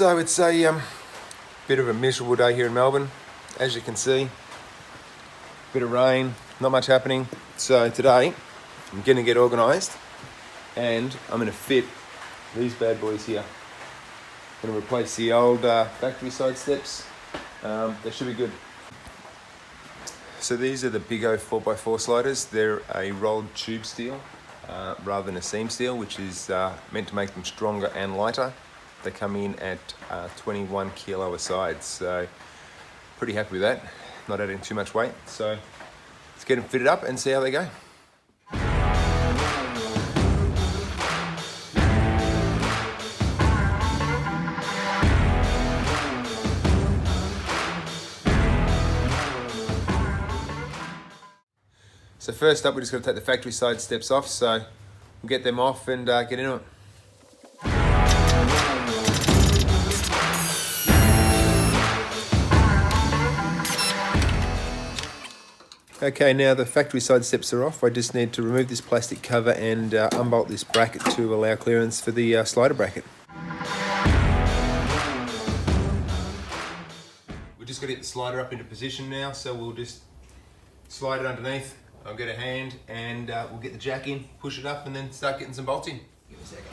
So it's a bit of a miserable day here in Melbourne, as you can see. Bit of rain, not much happening. So today I'm going to get organised and I'm going to fit these bad boys here. I'm going to replace the old factory side steps. They should be good. So these are the Big O 4x4 sliders. They're a rolled tube steel rather than a seam steel, which is meant to make them stronger and lighter. They come in at 21 kilo a side, so pretty happy with that. Not adding too much weight, so let's get them fitted up and see how they go. So first up, we're just going to take the factory side steps off, so we'll get them off and get into it. Okay, now the factory side steps are off. I just need to remove this plastic cover and unbolt this bracket to allow clearance for the slider bracket. We're just going to get the slider up into position now, so we'll just slide it underneath. I'll get a hand and we'll get the jack in, push it up and then start getting some bolts in. Give me a second.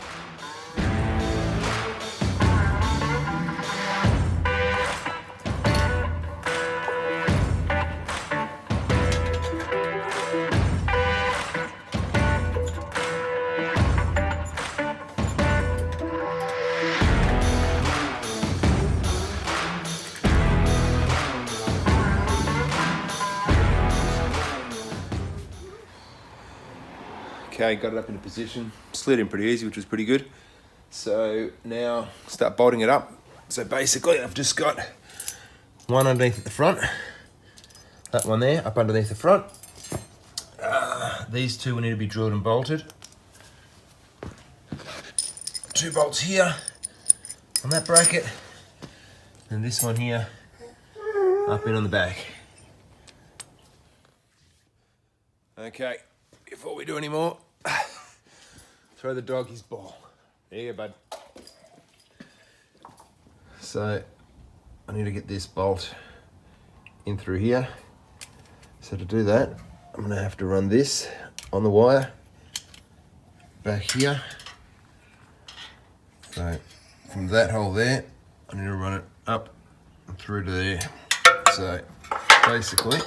Okay, got it up into position, slid in pretty easy, which was pretty good. So now start bolting it up. So basically I've just got one underneath at the front, that one there up underneath the front. These two will need to be drilled and bolted. 2 bolts here on that bracket, and this one here up in on the back. Okay, before we do any more, throw the dog his ball. There you go, bud. So I need to get this bolt in through here. So to do that, I'm gonna have to run this on the wire back here. So from that hole there, I need to run it up and through to there. So basically,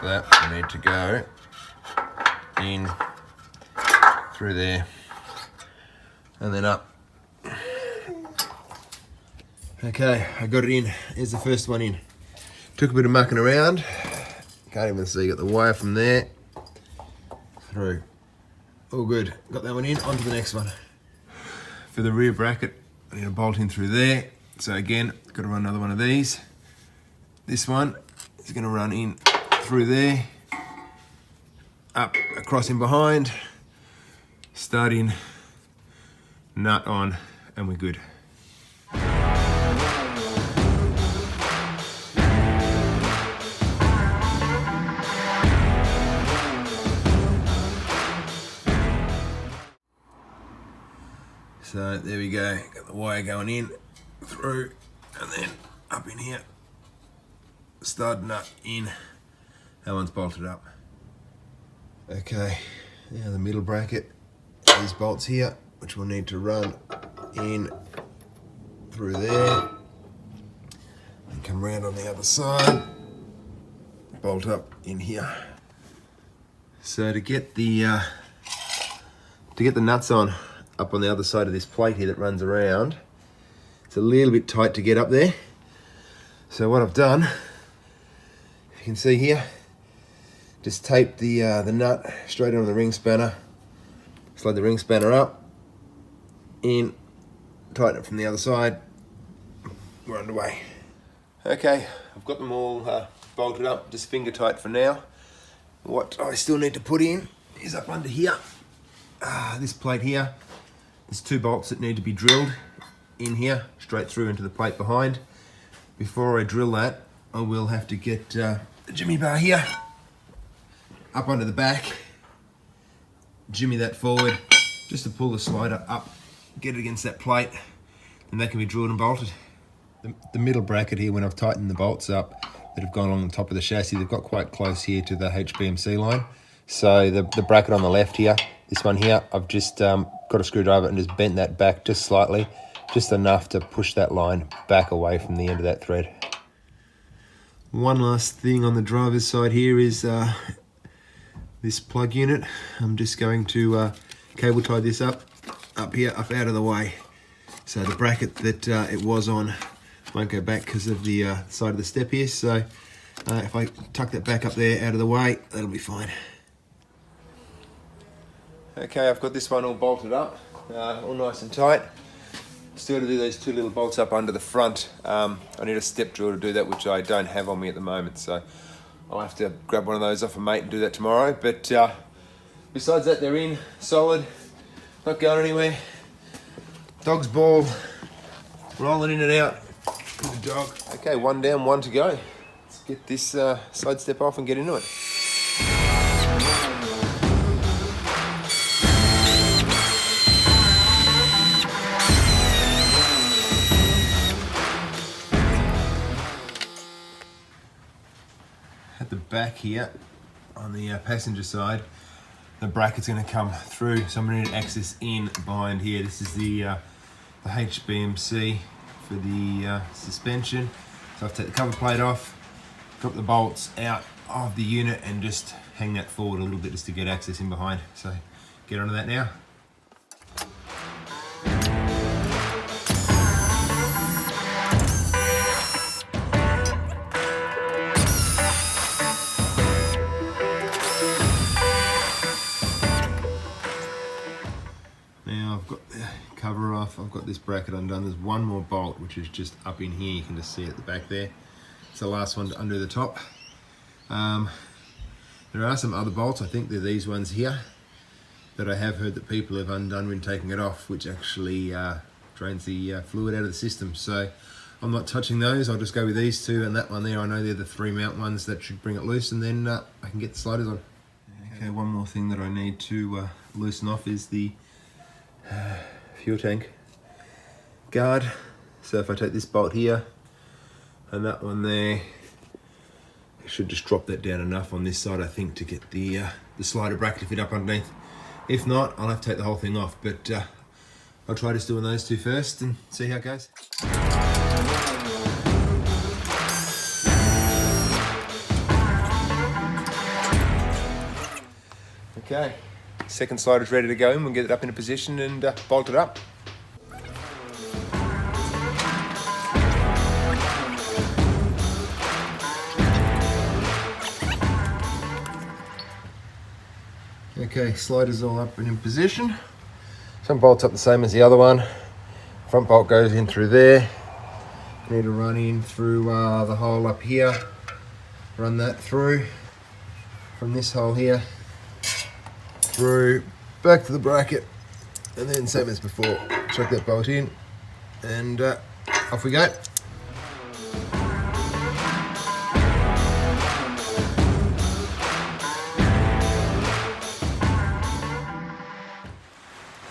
that I need to go in through there and then up. Okay, I got it in. Here's the first one in. Took a bit of mucking around. Can't even see, got the wire from there through. All good. Got that one in, onto the next one. For the rear bracket, I need to bolt in through there. So again, got to run another one of these. This one is going to run in through there, up across in behind, starting nut on, and we're good. So there we go, got the wire going in, through, and then up in here, stud nut in. That one's bolted up. Okay, now the middle bracket, these bolts here, which we'll need to run in through there and come round on the other side, bolt up in here. So to get the nuts on up on the other side of this plate here that runs around, it's a little bit tight to get up there. So what I've done, you can see here, just tape the nut straight onto the ring spanner, slide the ring spanner up, in, tighten it from the other side, we're underway. Okay, I've got them all bolted up, just finger tight for now. What I still need to put in is up under here, this plate here. There's 2 bolts that need to be drilled in here, straight through into the plate behind. Before I drill that, I will have to get the jimmy bar here, up under the back, jimmy that forward, just to pull the slider up get it against that plate, and that can be drilled and bolted. The middle bracket here, when I've tightened the bolts up that have gone along the top of the chassis, they've got quite close here to the HBMC line. So the bracket on the left here, this one here, I've just got a screwdriver and just bent that back just slightly, just enough to push that line back away from the end of that thread. One last thing on the driver's side here is this plug unit. I'm just going to cable tie this up here, up out of the way. So the bracket that it was on won't go back because of the side of the step here. So if I tuck that back up there out of the way, that'll be fine. Okay, I've got this one all bolted up, all nice and tight. Still to do those two little bolts up under the front. I need a step drill to do that, which I don't have on me at the moment. So I'll have to grab one of those off a mate and do that tomorrow. But besides that, they're in, solid, not going anywhere. Dog's ball, rolling in and out. Good dog. Okay, one down, one to go. Let's get this side step off and get into it. At the back here, on the passenger side, the bracket's going to come through, so I'm going to need access in behind here. This is the HBMC for the suspension. So I've taken the cover plate off, drop the bolts out of the unit and just hang that forward a little bit just to get access in behind. So get onto that now. Now I've got the cover off, I've got this bracket undone. There's one more bolt which is just up in here, you can just see it at the back there. It's the last one to undo the top. There are some other bolts, I think they're these ones here, that I have heard that people have undone when taking it off, which actually drains the fluid out of the system. So I'm not touching those, I'll just go with these two and that one there. I know they're the 3 mount ones that should bring it loose, and then I can get the sliders on. Okay, one more thing that I need to loosen off is the fuel tank guard. So if I take this bolt here and that one there, I should just drop that down enough on this side, I think, to get the slider bracket to fit up underneath. If not, I'll have to take the whole thing off, but I'll try just doing those two first and see how it goes. Okay, second slider's ready to go, and we'll get it up into position and bolt it up. Okay, slider's all up and in position. Some bolts up the same as the other one. Front bolt goes in through there. Need to run in through the hole up here. Run that through from this hole here through back to the bracket, and then same as before, chuck that bolt in and off we go.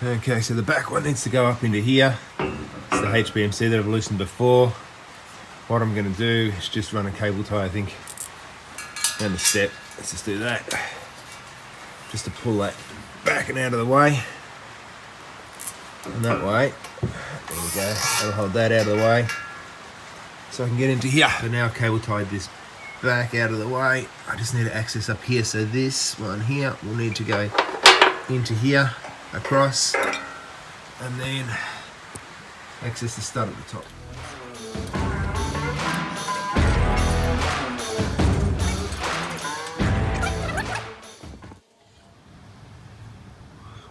Okay, so the back one needs to go up into here. It's the HBMC that I've loosened before. What I'm going to do is just run a cable tie, I think, down the step. Let's just do that. Just to pull that back and out of the way. And that way, there we go. I'll hold that out of the way so I can get into here. So now I've cable tied this back out of the way. I just need to access up here. So this one here will need to go into here, across, and then access the stud at the top.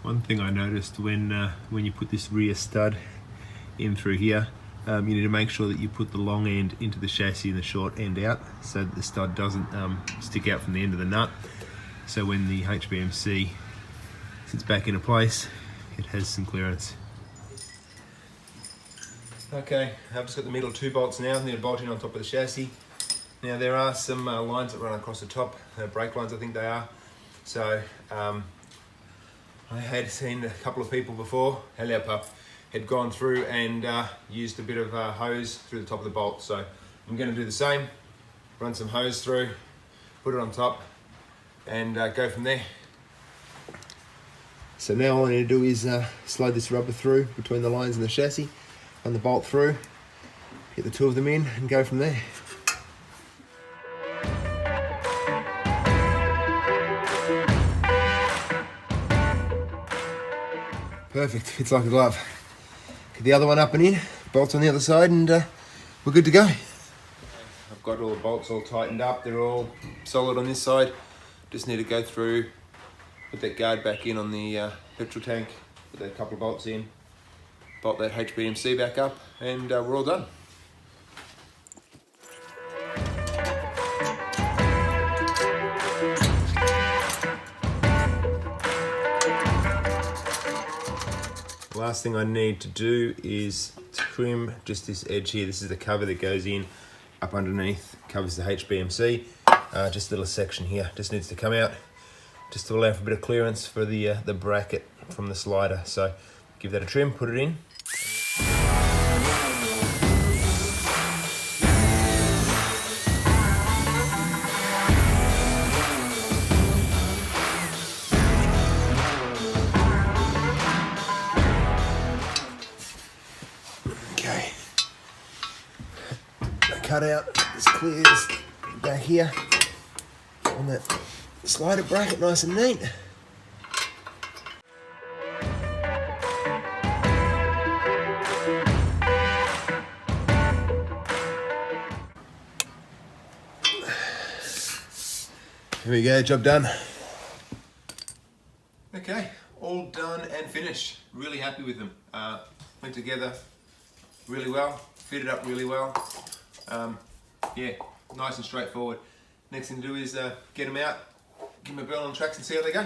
One thing I noticed when you put this rear stud in through here, you need to make sure that you put the long end into the chassis and the short end out, so that the stud doesn't stick out from the end of the nut. So when the HBMC sits back into place, it has some clearance. Okay, I've just got the middle 2 bolts now. I need a bolt in on top of the chassis. Now there are some lines that run across the top, brake lines I think they are. So I had seen a couple of people before, hello pup, had gone through and used a bit of hose through the top of the bolt. So I'm going to do the same, run some hose through, put it on top, and go from there. So now all I need to do is slide this rubber through between the lines and the chassis, run the bolt through, get the two of them in, and go from there. Perfect, fits like a glove. Get the other one up and in, bolts on the other side, and we're good to go. I've got all the bolts all tightened up, they're all solid on this side. Just need to go through, put that guard back in on the petrol tank, put that couple of bolts in, bolt that HPMC back up, and we're all done. Last thing I need to do is trim just this edge here. This is the cover that goes in up underneath, covers the HPMC. Just a little section here, just needs to come out, just to allow for a bit of clearance for the bracket from the slider. So give that a trim, put it in. Okay, cut out as clear as back here on that slider bracket, nice and neat. Here we go, job done. Okay, all done and finished. Really happy with them. Went together really well, fitted up really well. Yeah, nice and straightforward. Next thing to do is get them out, give them a burn on the tracks and see how they go.